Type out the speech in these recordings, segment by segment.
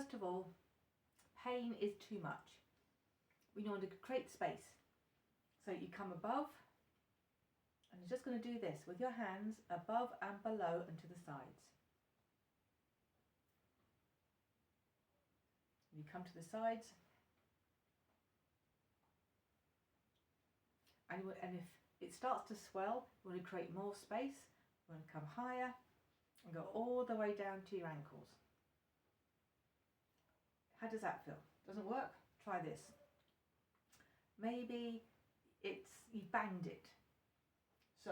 first of all, pain is too much. We want to create space. So you come above, and you're just going to do this with your hands above and below and to the sides. You come to the sides, and if it starts to swell, you want to create more space. You want to come higher and go all the way down to your ankles. How does that feel? Doesn't work? Try this. Maybe you banged it, so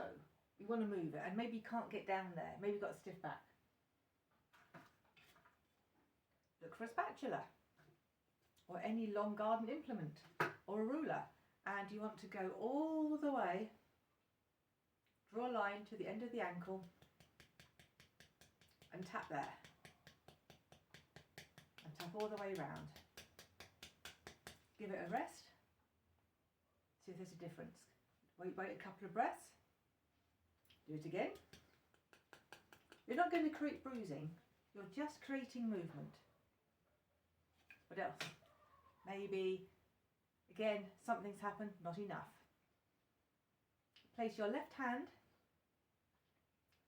you want to move it, and maybe you can't get down there. Maybe you've got a stiff back. Look for a spatula or any long garden implement or a ruler, and you want to go all the way, draw a line to the end of the ankle and tap there, and tap all the way around. Give it a rest, see if there's a difference. Wait a couple of breaths, do it again. You're not going to create bruising, you're just creating movement. What else? Maybe, again, something's happened, not enough. Place your left hand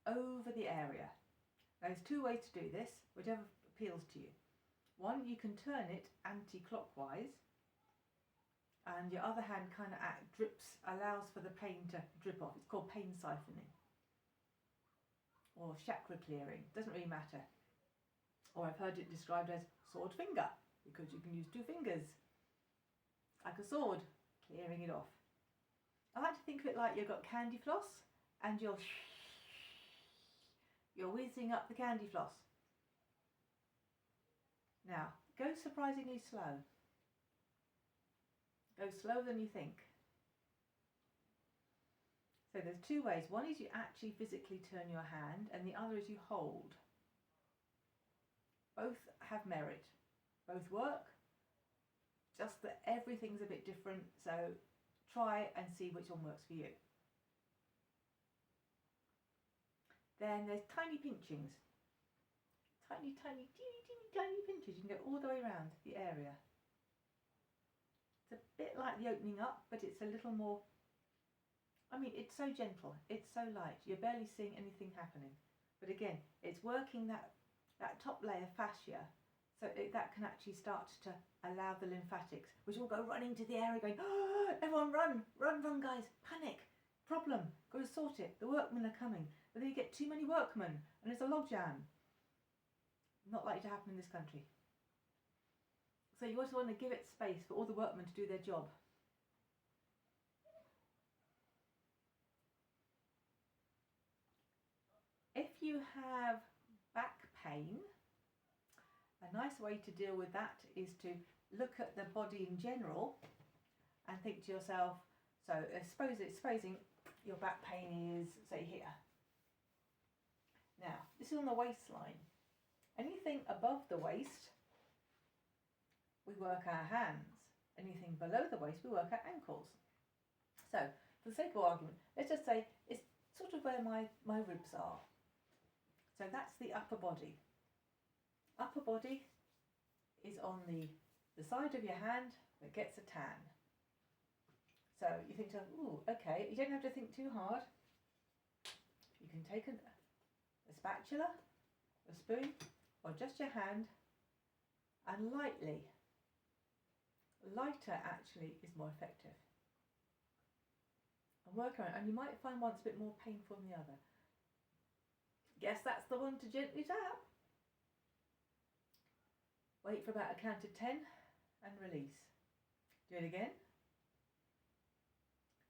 over the area. Now, there's two ways to do this, whichever appeals to you. One, you can turn it anti-clockwise, and your other hand kind of allows for the pain to drip off. It's called pain siphoning or chakra clearing, doesn't really matter. Or I've heard it described as sword finger, because you can use two fingers, like a sword, clearing it off. I like to think of it like you've got candy floss and you're whizzing up the candy floss. Now, go surprisingly slow. Go slower than you think. So there's two ways. One is you actually physically turn your hand, and the other is you hold. Both have merit. Both work, just that everything's a bit different, so try and see which one works for you. Then there's tiny pinchings. Tiny, teeny, tiny pinches. You can go all the way around the area. It's a bit like the opening up, but it's a little more, it's so gentle, it's so light, you're barely seeing anything happening. But again, it's working that top layer fascia, so that can actually start to allow the lymphatics, which will go running to the area going, oh, everyone run guys, panic, problem, got to sort it, the workmen are coming. But then you get too many workmen and it's a logjam. Not likely to happen in this country. So you also want to give it space for all the workmen to do their job. If you have back pain, a nice way to deal with that is to look at the body in general and think to yourself, so supposing your back pain is, say, here. Now, this is on the waistline. Anything above the waist, we work our hands. Anything below the waist, we work our ankles. So, for the sake of argument, let's just say it's sort of where my ribs are. So that's the upper body. Upper body is on the side of your hand that gets a tan. So you think to, ooh, okay, you don't have to think too hard. You can take a spatula, a spoon, or just your hand, and lightly, lighter actually is more effective. And work around, and you might find one's a bit more painful than the other. Guess that's the one to gently tap. Wait for about a count of 10 and release. Do it again.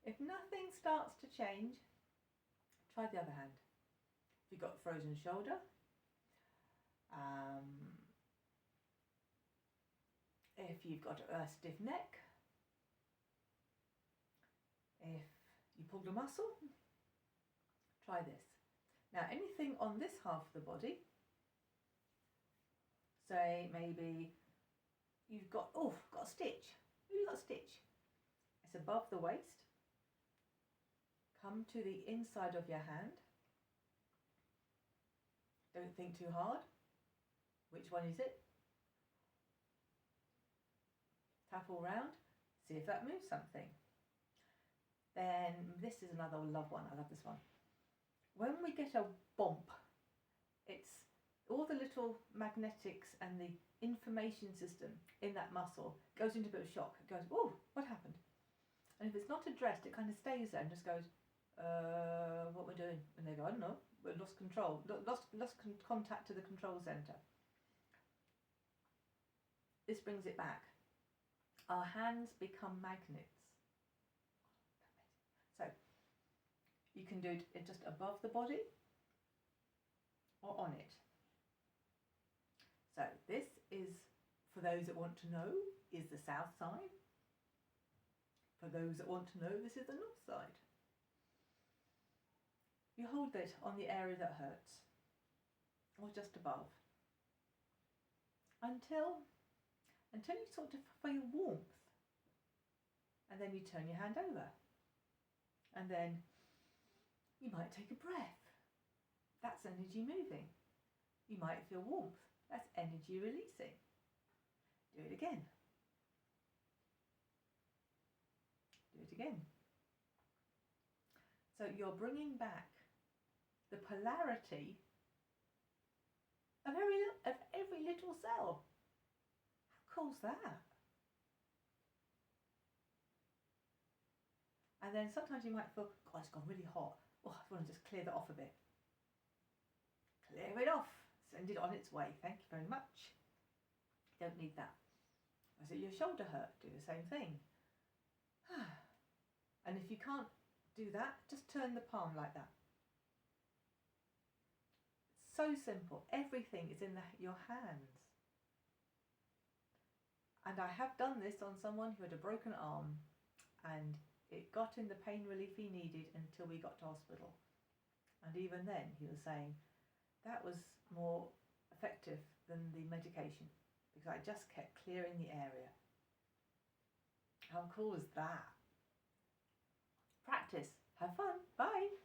If nothing starts to change, try the other hand. If you've got a frozen shoulder, if you've got a stiff neck, if you pulled a muscle, try this. Now, anything on this half of the body, say maybe you've got a stitch. Maybe you've got a stitch. It's above the waist. Come to the inside of your hand. Don't think too hard. Which one is it? Tap all round, see if that moves something. Then this is another love one. I love this one. When we get a bump, it's all the little magnetics and the information system in that muscle goes into a bit of shock. It goes, oh, what happened? And if it's not addressed, it kind of stays there and just goes, what we're doing? And they go, I don't know, we lost control, lost contact to the control centre. This brings it back. Our hands become magnets. So you can do it just above the body or on it. So this is, for those that want to know, is the south side. For those that want to know, this is the north side. You hold it on the area that hurts, or just above, until you sort of feel warmth, and then you turn your hand over, and then you might take a breath. That's energy moving. You might feel warmth. That's energy releasing. Do it again. Do it again. So you're bringing back the polarity of every little cell. How cool's that? And then sometimes you might feel, God, it's gone really hot. Oh, I want to just clear that off a bit. Clear it off. Send it on its way. Thank you very much. Don't need that. Is it your shoulder hurt? Do the same thing. And if you can't do that, just turn the palm like that. It's so simple. Everything is in your hands. And I have done this on someone who had a broken arm, and it got him the pain relief he needed until we got to hospital. And even then he was saying that was more effective than the medication, because I just kept clearing the area. How cool is that? Practice. Have fun. Bye.